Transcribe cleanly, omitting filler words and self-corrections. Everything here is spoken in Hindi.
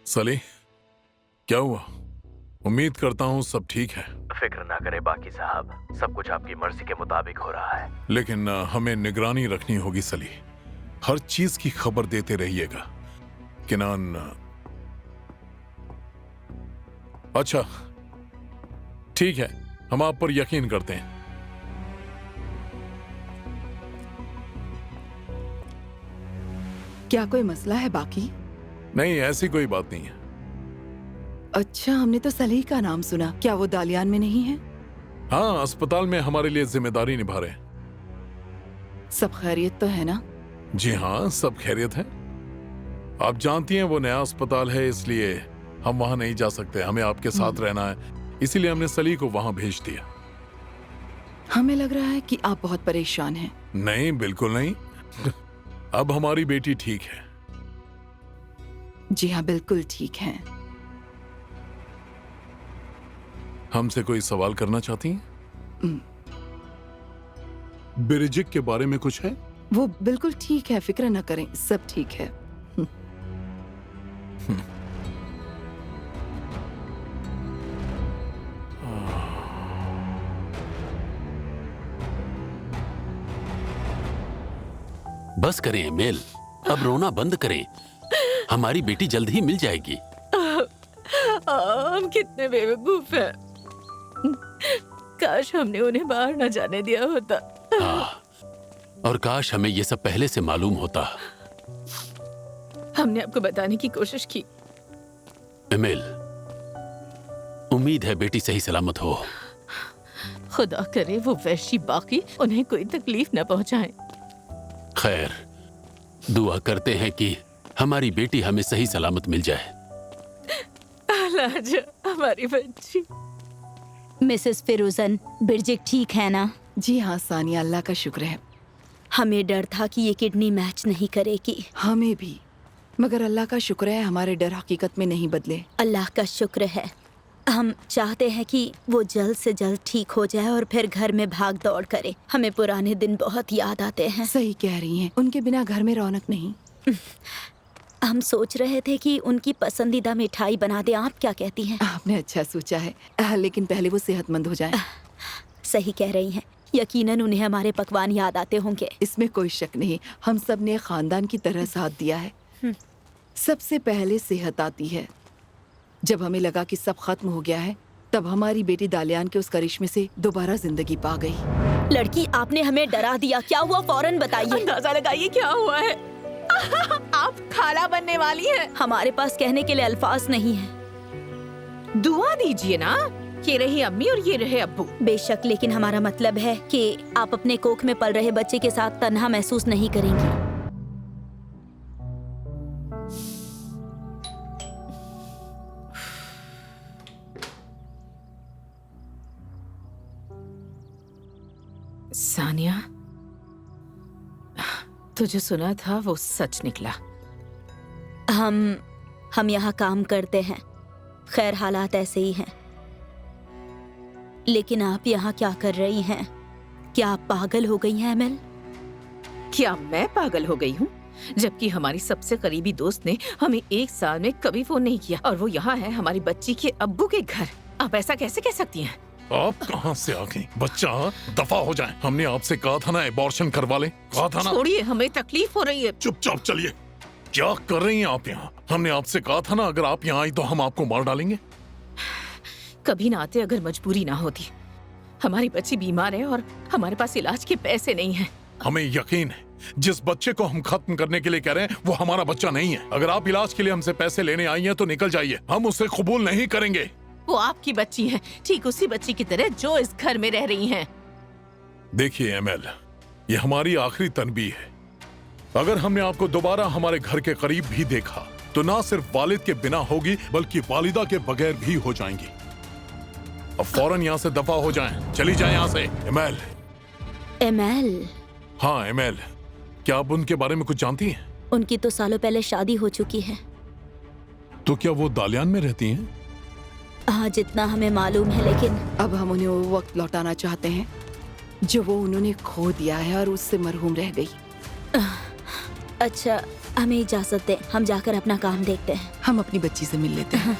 सली, क्या हुआ? उम्मीद करता हूँ सब ठीक है। फिक्र ना करें बाकी साहब, सब कुछ आपकी मर्जी के मुताबिक हो रहा है। लेकिन हमें निगरानी रखनी होगी सली। हर चीज की खबर देते रहिएगा। किनान, अच्छा ठीक है, हम आप पर यकीन करते हैं। क्या कोई मसला है बाकी? नहीं, ऐसी कोई बात नहीं है। अच्छा, हमने तो सलीह का नाम सुना। क्या वो दालियान में नहीं है? हाँ, अस्पताल में हमारे लिए जिम्मेदारी निभा रहे हैं। सब खैरियत तो है ना? जी हाँ, सब खैरियत है। आप जानती हैं वो नया अस्पताल है, इसलिए हम वहां नहीं जा सकते। हमें आपके साथ रहना है, इसीलिए हमने सली को वहां भेज दिया। हमें लग रहा है कि आप बहुत परेशान हैं। नहीं, बिल्कुल नहीं। अब हमारी बेटी ठीक है। जी हाँ, बिल्कुल ठीक है। हमसे कोई सवाल करना चाहती हैं? बिरिजिक के बारे में कुछ है? वो बिल्कुल ठीक है, फिक्र न करें, सब ठीक है। बस करें एमेल, अब रोना बंद करें। हमारी बेटी जल्द ही मिल जाएगी। हम कितने बेवकूफ हैं। काश हमने उन्हें बाहर न जाने दिया होता। और काश हमें ये सब पहले से मालूम होता। हमने आपको बताने की कोशिश की। एमेल, उम्मीद है बेटी सही सलामत हो। खुदा करे वो वैशी बाकी उन्हें कोई तकलीफ न पहुंचाएं। खैर, दुआ करते हैं कि हमारी बेटी हमें सही सलामत मिल जाए। लाजा, हमारी बच्ची। मिसेस फिरोजन, बिरजिक ठीक है ना? जी हाँ सानिया, अल्लाह का शुक्र है। हमें डर था कि ये किडनी मैच नहीं करेगी। हमें भी, मगर अल्लाह का शुक्र है हमारे डर हकीकत में नहीं बदले। अल्लाह का शुक्र है। हम चाहते हैं कि वो जल्द से जल्द ठीक हो जाए और फिर घर में भाग दौड़ करे। हमें पुराने दिन बहुत याद आते हैं। सही कह रही हैं, उनके बिना घर में रौनक नहीं। हम सोच रहे थे कि उनकी पसंदीदा मिठाई बना दे। आप क्या कहती हैं? आपने अच्छा सोचा है, लेकिन पहले वो सेहतमंद हो जाए। सही कह रही हैं। यकीनन उन्हें हमारे पकवान याद आते होंगे। इसमें कोई शक नहीं, हम सब ने खानदान की तरह साथ दिया है। सबसे पहले सेहत आती है। जब हमें लगा कि सब खत्म हो गया है, तब हमारी बेटी दालियान के उस करिश्मे से दोबारा जिंदगी पा गई। लड़की, आपने हमें डरा दिया। क्या हुआ फौरन बताइए। अंदाजा लगाइए क्या हुआ है। आप खाला बनने वाली हैं। हमारे पास कहने के लिए अल्फाज नहीं है। दुआ दीजिए ना। ये रही अम्मी और ये रहे अब्बू। बेशक, लेकिन हमारा मतलब है कि आप अपने कोख में पल रहे बच्चे के साथ तन्हा महसूस नहीं करेंगी। सानिया, तुझे सुना था वो सच निकला। हम यहाँ काम करते हैं। खैर, हालात ऐसे ही हैं। लेकिन आप यहाँ क्या कर रही हैं? क्या आप पागल हो गई हैं एमेल? क्या मैं पागल हो गई हूँ? जबकि हमारी सबसे करीबी दोस्त ने हमें 1 साल में कभी फोन नहीं किया, और वो यहाँ है हमारी बच्ची के अब्बू के घर। आप ऐसा कैसे कह सकती हैं? आप कहाँ से आ गई? बच्चा दफा हो जाए। हमने आपसे कहा था ना एबॉर्शन करवा ले, कहा था ना। छोड़िए, हमें तकलीफ हो रही है। चुपचाप चलिए। क्या कर रही हैं आप यहाँ? हमने आपसे कहा था ना अगर आप यहाँ आई तो हम आपको मार डालेंगे। कभी ना आते अगर मजबूरी ना होती। हमारी बच्ची बीमार है और हमारे पास इलाज के पैसे नहीं हैं। हमें यकीन है जिस बच्चे को हम खत्म करने के लिए कह रहे हैं वो हमारा बच्चा नहीं है। अगर आप इलाज के लिए हमसे पैसे लेने आई हैं तो निकल जाइए, हम उसे कबूल नहीं करेंगे। वो आपकी बच्ची है, ठीक उसी बच्ची की तरह जो इस घर में रह रही हैं। देखिए एमेल, ये हमारी आखिरी तनबीह है। अगर हमने आपको दोबारा हमारे घर के करीब भी देखा तो ना सिर्फ वालिद के बिना होगी बल्कि वालिदा के बगैर भी हो जाएंगी। अब फौरन यहाँ से दफा हो जाएं, चली जाएं यहाँ से। एमेल। एमेल? हाँ एमेल, क्या आप उनके बारे में कुछ जानती हैं? उनकी तो सालों पहले शादी हो चुकी है। तो क्या वो दालियान में रहती हैं? हाँ, जितना हमें मालूम है, लेकिन अब हम उन्हें वो वक्त लौटाना चाहते हैं जो वो उन्होंने खो दिया है और उससे मरहूम रह गई। अच्छा, हमें इजाजत दें, हम जाकर अपना काम देखते हैं। हम अपनी बच्ची से मिल लेते हैं।